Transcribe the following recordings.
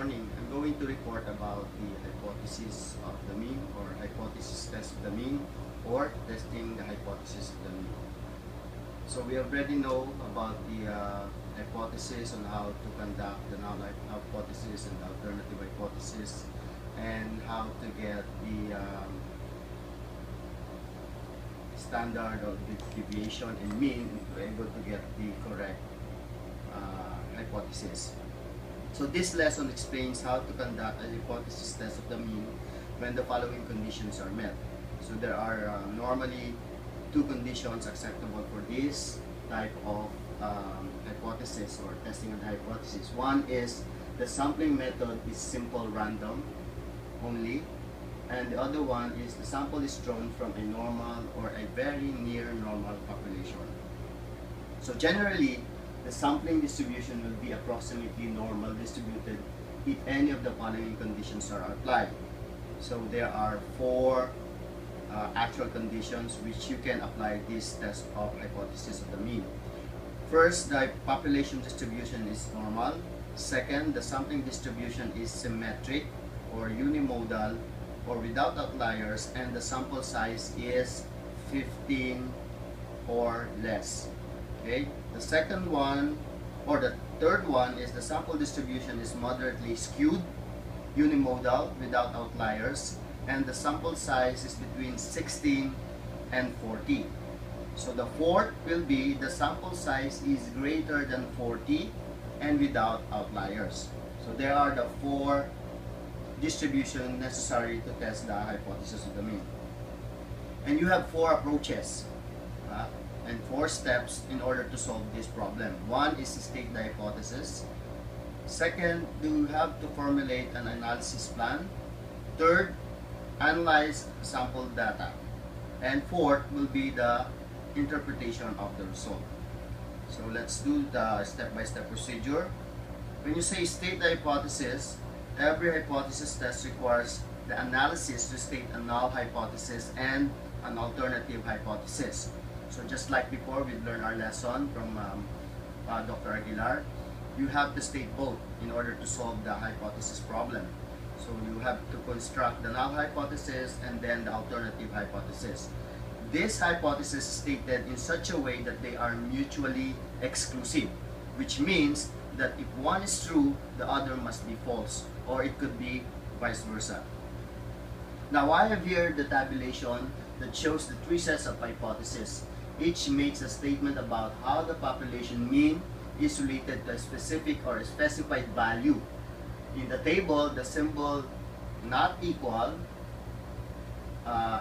morning. I'm going to report about the hypothesis of the mean, or hypothesis test of the mean, or testing the hypothesis of the mean. So we already know about the hypothesis on how to conduct the null hypothesis and the alternative hypothesis, and how to get the standard of the deviation and mean to be able to get the correct hypothesis. So this lesson explains how to conduct a hypothesis test of the mean when the following conditions are met. So there are normally two conditions acceptable for this type of hypothesis or testing of the hypothesis. One is the sampling method is simple random only, and the other one is the sample is drawn from a normal or a very near normal population. So generally, the sampling distribution will be approximately normal distributed if any of the following conditions are applied. So there are four actual conditions which you can apply this test of hypothesis of the mean. First, the population distribution is normal. Second, the sampling distribution is symmetric or unimodal or without outliers, and the sample size is 15 or less. Okay, the second one, or the third one, is the sample distribution is moderately skewed, unimodal, without outliers, and the sample size is between 16 and 40. So the fourth will be the sample size is greater than 40 and without outliers. So there are the four distributions necessary to test the hypothesis of the mean. And you have four approaches and four steps in order to solve this problem. One is to state the hypothesis. Second, you have to formulate an analysis plan. Third, analyze sample data. And fourth will be the interpretation of the result. So let's do the step-by-step procedure. When you say state the hypothesis, every hypothesis test requires the analysis to state a null hypothesis and an alternative hypothesis. So just like before, we learned our lesson from Dr. Aguilar, you have to state both in order to solve the hypothesis problem. So you have to construct the null hypothesis and then the alternative hypothesis. This hypothesis is stated in such a way that they are mutually exclusive, which means that if one is true, the other must be false, or it could be vice versa. Now I have here the tabulation that shows the three sets of hypotheses. Each makes a statement about how the population mean is related to a specific or a specified value. In the table, the symbol not equal,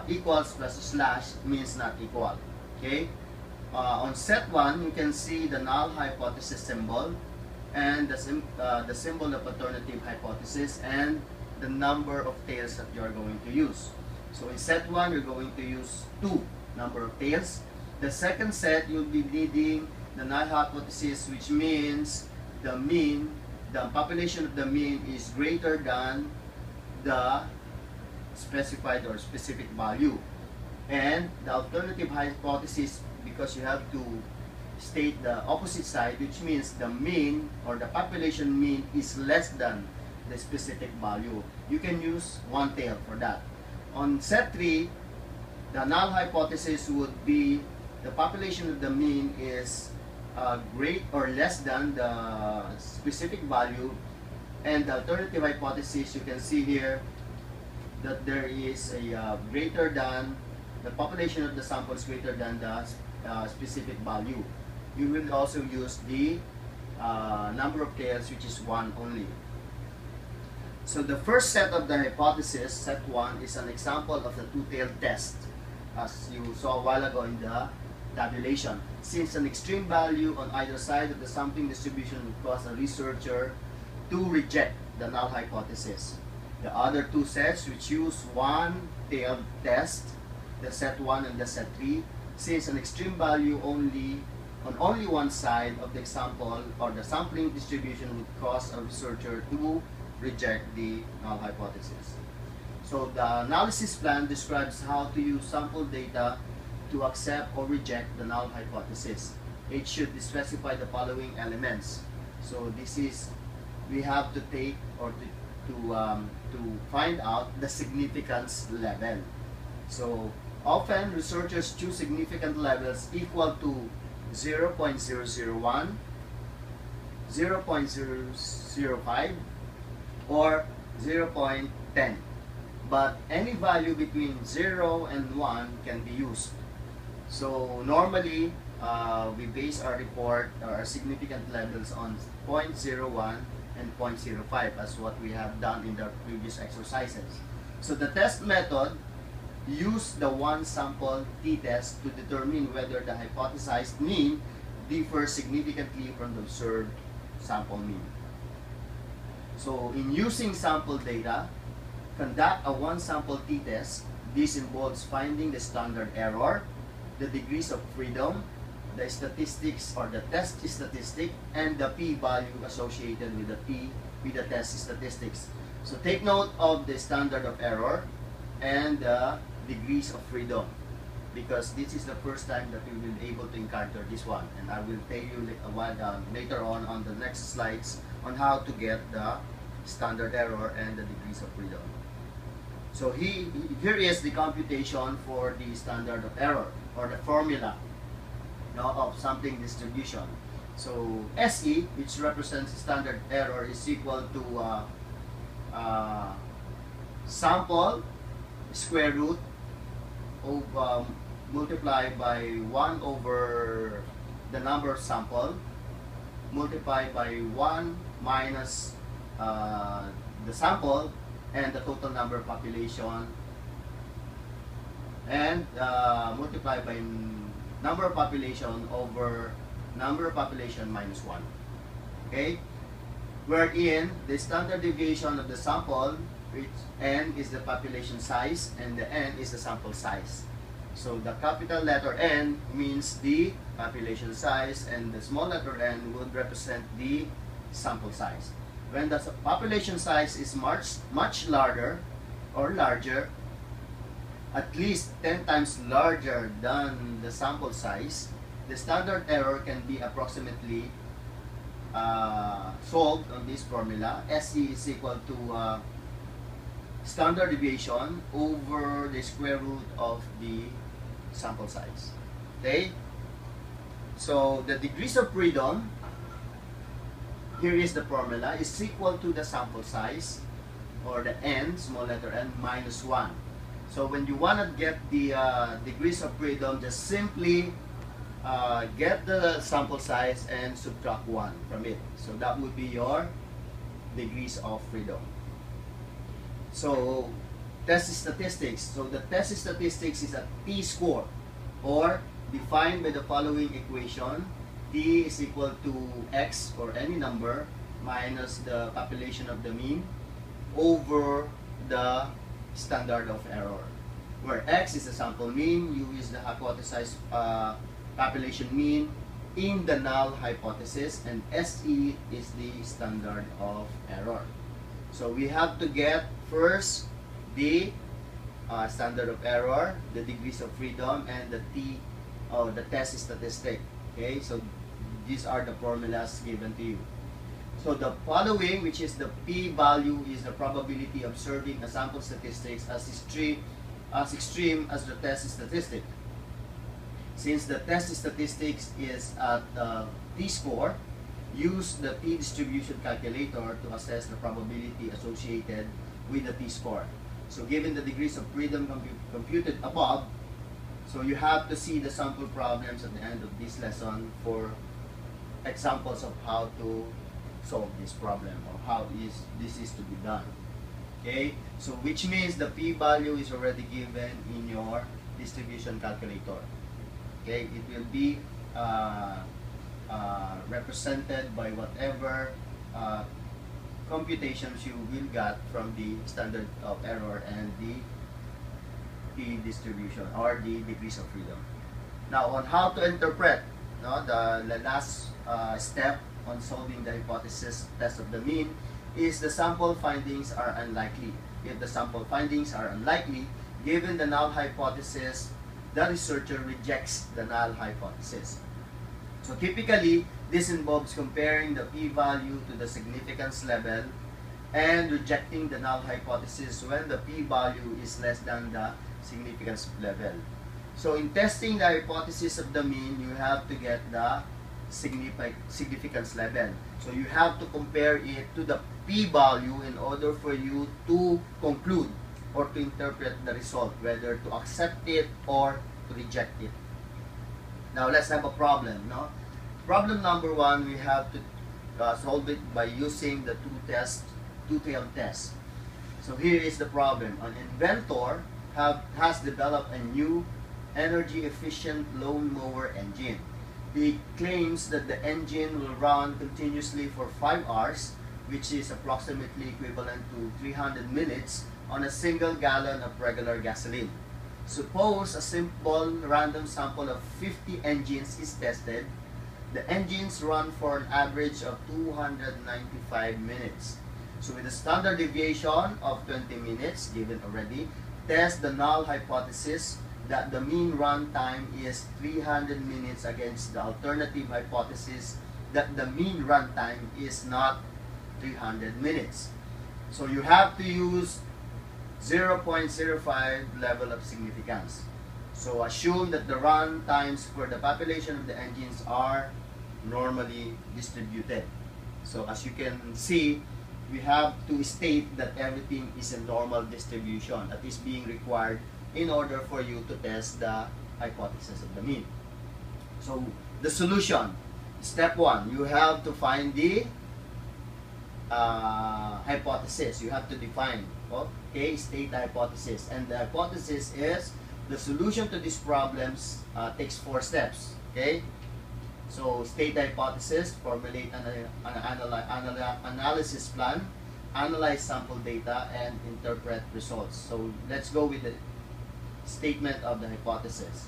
equals plus slash means not equal. Okay? On set 1, you can see the null hypothesis symbol and the symbol of alternative hypothesis and the number of tails that you are going to use. So in set 1, you're going to use 2 number of tails. The second set, you'll be needing the null hypothesis, which means the mean, the population of the mean is greater than the specified or specific value. And the alternative hypothesis, because you have to state the opposite side, which means the mean or the population mean is less than the specific value. You can use one tail for that. On set 3, the null hypothesis would be the population of the mean is great or less than the specific value, and the alternative hypothesis, you can see here that there is a greater than, the population of the sample is greater than the specific value. You will also use the number of tails, which is 1 only. So the first set of the hypothesis, set 1, is an example of the two-tailed test, as you saw a while ago in the tabulation. Since an extreme value on either side of the sampling distribution would cause a researcher to reject the null hypothesis. The other two sets, which use one-tailed test, the set 1 and the set 3, since an extreme value only on only one side of the example or the sampling distribution would cause a researcher to reject the null hypothesis. So the analysis plan describes how to use sample data to accept or reject the null hypothesis. It should specify the following elements. So this is we have to take or to find out the significance level. So often researchers choose significant levels equal to 0.001, 0.005, or 0.10. But any value between 0 and 1 can be used. So normally, we base our report or our significant levels on 0.01 and 0.05 as what we have done in the previous exercises. So the test method use the one sample t-test to determine whether the hypothesized mean differs significantly from the observed sample mean. So in using sample data, conduct a one sample t-test. This involves finding the standard error, the degrees of freedom, the statistics or the test statistic, and the p-value associated with the test statistics. So take note of the standard of error and the degrees of freedom, because this is the first time that we will be able to encounter this one, and I will tell you later on the next slides on how to get the standard error and the degrees of freedom. So here is the computation for the standard of error, or the formula of sampling distribution. So SE, which represents standard error, is equal to sample square root of multiplied by 1 over the number of sample multiplied by 1 minus the sample and the total number of population, and multiplied by number of population over number of population minus 1. Okay? Wherein the standard deviation of the sample, which n is the population size and the n is the sample size. So the capital letter N means the population size, and the small letter n would represent the sample size. When the population size is much larger or larger, at least 10 times larger than the sample size, the standard error can be approximately solved on this formula. SE is equal to standard deviation over the square root of the sample size. Okay? So the degrees of freedom, here is the formula, is equal to the sample size, or the n, small letter n, minus 1. So when you want to get the degrees of freedom, just simply get the sample size and subtract 1 from it. So that would be your degrees of freedom. So test statistics. So the test statistics is a t-score, or defined by the following equation. T is equal to x, or any number, minus the population of the mean over the standard of error, where x is the sample mean, u is the hypothesized population mean in the null hypothesis, and SE is the standard of error. So we have to get first the standard of error, the degrees of freedom, and the the test statistic. Okay, so these are the formulas given to you. So the following, which is the p-value, is the probability of observing a sample statistics as extreme as the test statistic. Since the test statistics is at t-score, use the t-distribution calculator to assess the probability associated with the t-score. So given the degrees of freedom computed above, so you have to see the sample problems at the end of this lesson for examples of how to solve this problem, or how this is to be done. Okay, so which means the p-value is already given in your distribution calculator. Okay, it will be represented by whatever computations you will get from the standard of error and the p-distribution, or the degrees of freedom. Now, on how to interpret, the last step on solving the hypothesis test of the mean is the sample findings are unlikely. If the sample findings are unlikely, given the null hypothesis, the researcher rejects the null hypothesis. So typically, this involves comparing the p-value to the significance level and rejecting the null hypothesis when the p-value is less than the significance level. So in testing the hypothesis of the mean, you have to get the significance level. So you have to compare it to the p-value in order for you to conclude or to interpret the result, whether to accept it or to reject it. Now let's have a problem. No? Problem number one, we have to solve it by using the two-tailed test. So here is the problem. An inventor has developed a new energy-efficient lawnmower engine. He claims that the engine will run continuously for 5 hours, which is approximately equivalent to 300 minutes on a single gallon of regular gasoline. Suppose a simple random sample of 50 engines is tested. The engines run for an average of 295 minutes. So with a standard deviation of 20 minutes given already, test the null hypothesis that the mean run time is 300 minutes against the alternative hypothesis that the mean run time is not 300 minutes. So you have to use 0.05 level of significance. So assume that the run times for the population of the engines are normally distributed. So as you can see, we have to state that everything is a normal distribution that is being required in order for you to test the hypothesis of the mean. So the solution, step one, you have to find the hypothesis. You have to define, okay, state the hypothesis. And the hypothesis is the solution to these problems takes 4 steps. Okay, so state the hypothesis, formulate an analysis plan, analyze sample data, and interpret results. So let's go with the statement of the hypothesis.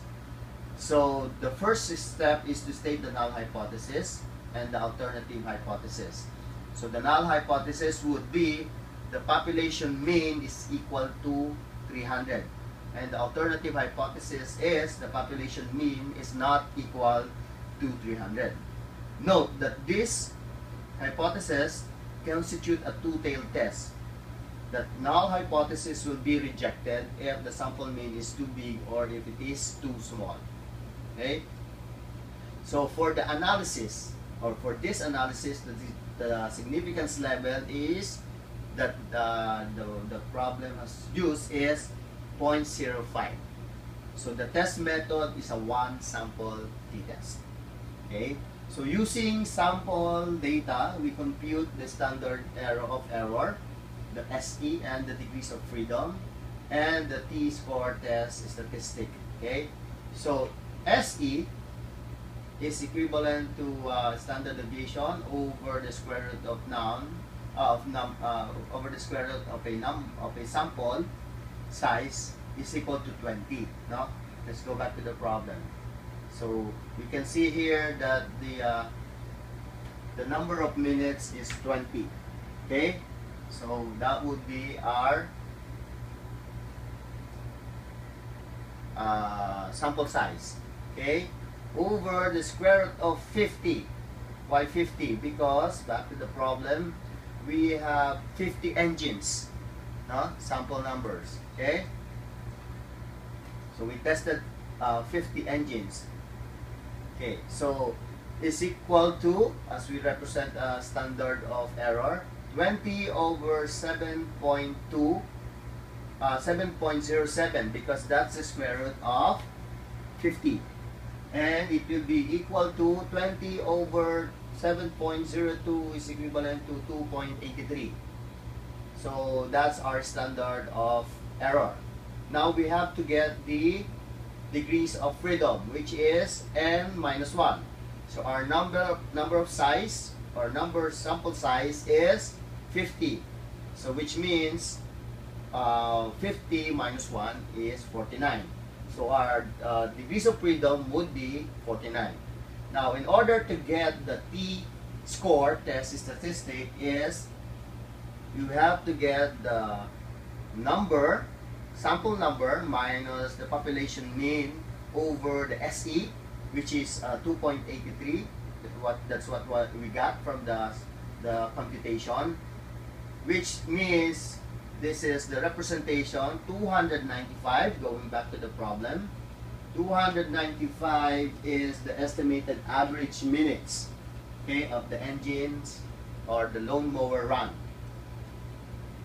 So the first step is to state the null hypothesis and the alternative hypothesis. So the null hypothesis would be the population mean is equal to 300. And the alternative hypothesis is the population mean is not equal to 300. Note that this hypothesis constitute a two-tailed test. The null hypothesis will be rejected if the sample mean is too big or if it is too small. Okay? So for the analysis, or for this analysis, the significance level is that the problem has used is 0.05. So the test method is a one sample t-test. Okay? So using sample data, we compute the standard error, the SE, and the degrees of freedom, and the t-score test statistic. Okay? So SE is equivalent to standard deviation over the square root of over the square root of a sample size is equal to 20. No? Let's go back to the problem. So we can see here that the number of minutes is 20. Okay? So that would be our sample size. Okay? Over the square root of 50. Why 50? Because, back to the problem, we have 50 engines. No? Sample numbers. Okay? So we tested 50 engines. Okay, so is equal to, as we represent a standard of error, 20 over 7.2, 7.07, because that's the square root of 50. And it will be equal to 20 over 7.02 is equivalent to 2.83. So that's our standard of error. Now we have to get the degrees of freedom, which is n minus 1. So our number of size, or sample size is 50. So which means 50 minus 1 is 49. So our degrees of freedom would be 49. Now in order to get the t-score test statistic is you have to get the sample number minus the population mean over the SE which is 2.83. That's what we got from the computation, which means this is the representation 295. Going back to the problem, 295 is the estimated average minutes, okay, of the engines or the lawnmower run.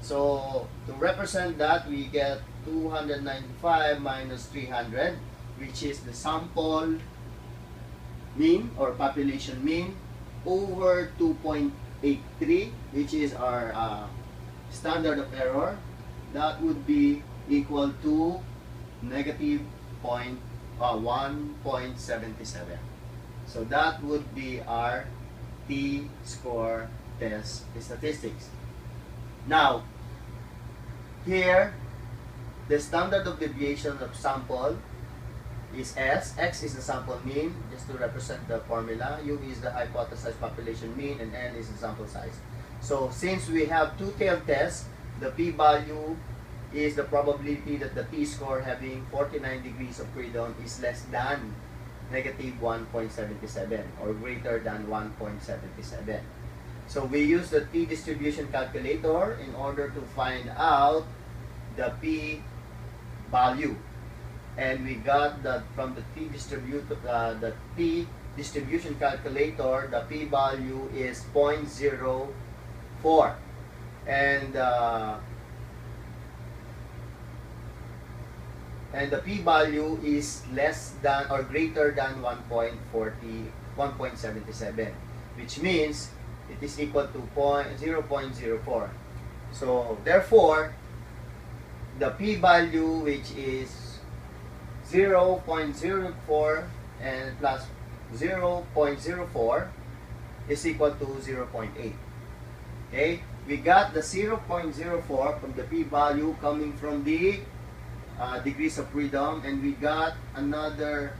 So to represent that, we get 295 minus 300, which is the sample mean or population mean, over 2.83, which is our standard of error. That would be equal to negative 1.77. So that would be our T-score test statistics. Now, here, the standard of deviation of sample is S. X is the sample mean, just to represent the formula. U is the hypothesized population mean, and N is the sample size. So, since we have two-tailed tests, the p-value is the probability that the t-score having 49 degrees of freedom is less than negative 1.77 or greater than 1.77. So we use the t-distribution calculator in order to find out the p-value. And we got that from the t-distribution calculator, the p-value is 0.04. And the p-value is less than or greater than 1.77, which means it is equal to 0.04. So therefore, the p-value, which is 0.04 and plus 0.04, is equal to 0.8. Okay, we got the 0.04 from the p-value coming from the degrees of freedom, and we got another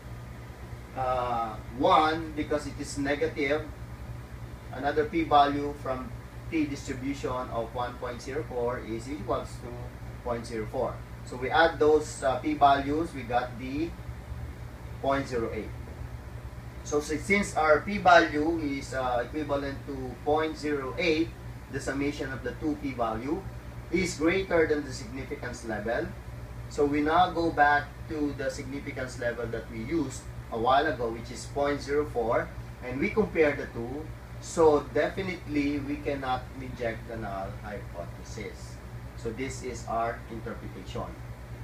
1 because it is negative, another p-value from t-distribution of 1.04 is equals to 0.04. So we add those p-values, we got the 0.08. So since our p-value is equivalent to 0.08, the summation of the two p-value is greater than the significance level. So we now go back to the significance level that we used a while ago, which is 0.04, and we compare the two. So definitely we cannot reject the null hypothesis. So this is our interpretation.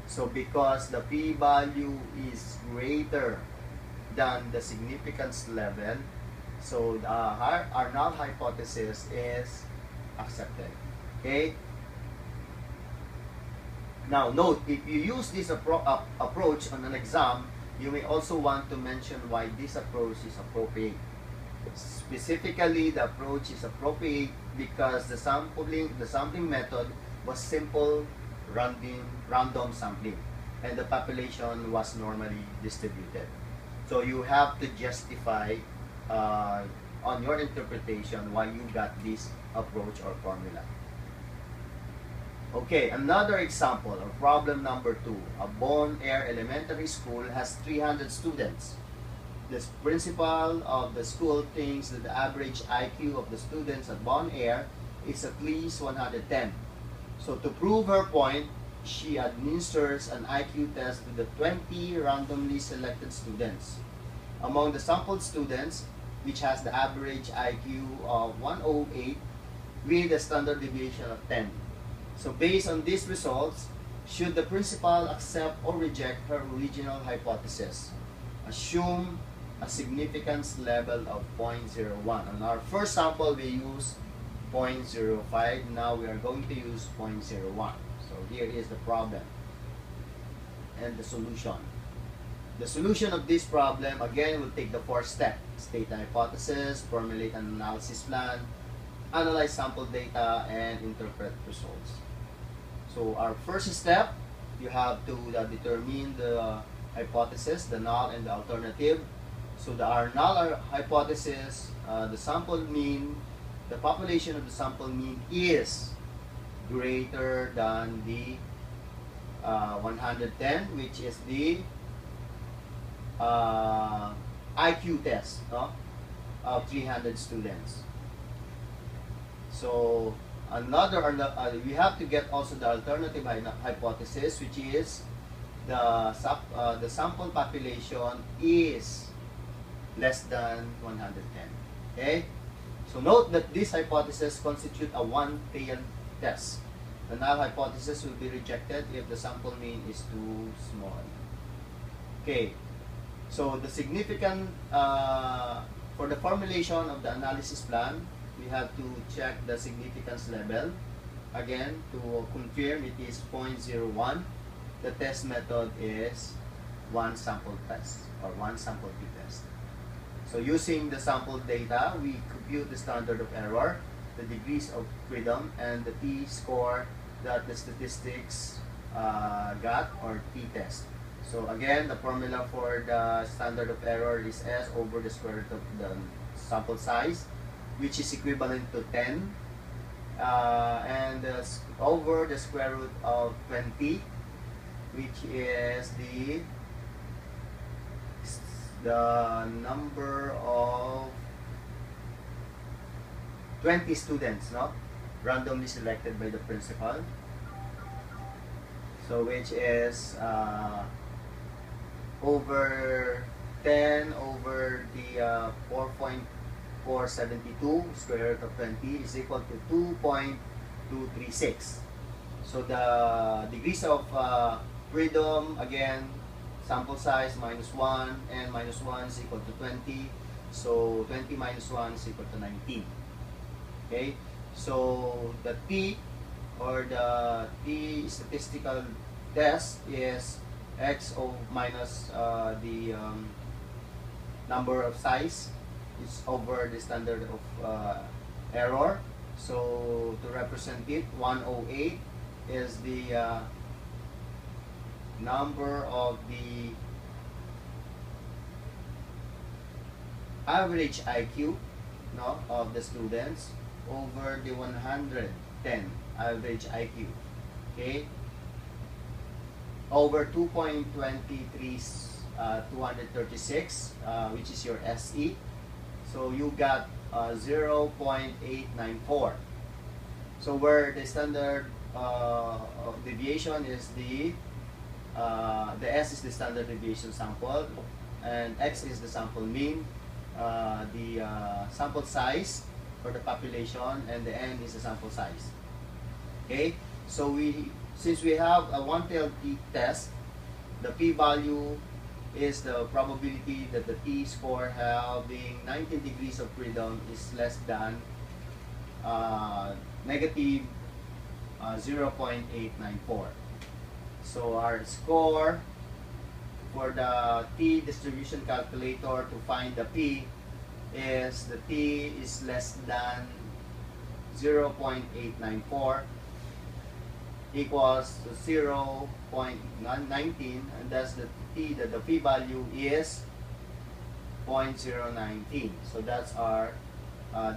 So because the p-value is greater than the significance level, so our null hypothesis is accepted. Okay? Now note, if you use this approach on an exam, you may also want to mention why this approach is appropriate. Specifically, the approach is appropriate because the sampling method was simple random sampling, and the population was normally distributed. So you have to justify on your interpretation why you got this approach or formula. Okay, another example of problem number 2. A Bon Air Elementary School has 300 students. The principal of the school thinks that the average IQ of the students at Bon Air is at least 110. So to prove her point, she administers an IQ test to the 20 randomly selected students. Among the sampled students, which has the average IQ of 108 with a standard deviation of 10. So based on these results, should the principal accept or reject her original hypothesis? Assume a significance level of 0.01. On our first sample, we use 0.05. Now we are going to use 0.01. So here is the problem and the solution. The solution of this problem, again, will take the 4th step. State the hypothesis, formulate an analysis plan, analyze sample data, and interpret results. So our first step, you have to determine the hypothesis, the null and the alternative. So our null hypothesis, the sample mean, the population of the sample mean is greater than the 110, which is the IQ test, no, of 300 students. So we have to get also the alternative hypothesis, which is the sample population is less than 110. Okay? So note that this hypothesis constitute a one-tailed test. The null hypothesis will be rejected if the sample mean is too small. Okay. So the significant for the formulation of the analysis plan, we have to check the significance level. Again, to confirm it is 0.01. The test method is one sample test or one sample t-test. So using the sample data, we compute the standard of error, the degrees of freedom, and the t-score that the statistics got, or t-test. So again, the formula for the standard of error is S over the square root of the sample size, which is equivalent to 10, and over the square root of 20, which is the number of 20 students, no, randomly selected by the principal. So which is over 10 over the 4.472 square root of 20 is equal to 2.236. So the degrees of freedom, again, sample size minus 1, and minus 1 is equal to 20. So 20 minus 1 is equal to 19. Okay, so the T, or the T statistical test, is X minus the number of size is over the standard of error. So to represent it, 108 is the number of the average IQ, no, of the students over the 110 average IQ. Okay, over 2.23 236, which is your SE. So you got 0.894. So where the standard of deviation is the S is the standard deviation sample, and X is the sample mean, the sample size for the population, and the N is the sample size. Okay, so since we have a one-tailed t-test, the p-value is the probability that the t-score having 19 degrees of freedom is less than negative 0.894. So our score for the t distribution calculator to find the p is the t is less than 0.894 equals to 0.19, and thus the p value is 0.019. So that's our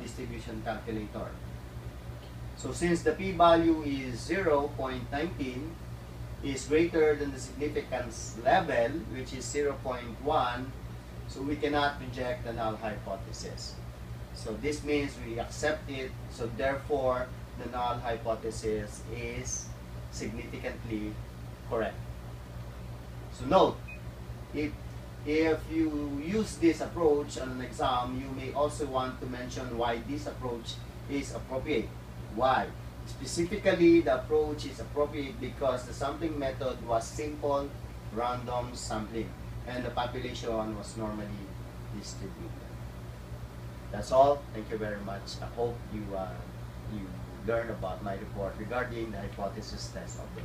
distribution calculator. So since the p value is 0.19 is greater than the significance level, which is 0.1, so we cannot reject the null hypothesis. So this means we accept it, so therefore the null hypothesis is significantly correct. So note, if you use this approach on an exam, you may also want to mention why this approach is appropriate. Why? Specifically, the approach is appropriate because the sampling method was simple, random sampling, and the population was normally distributed. That's all. Thank you very much. I hope you learn about my report regarding the hypothesis test of the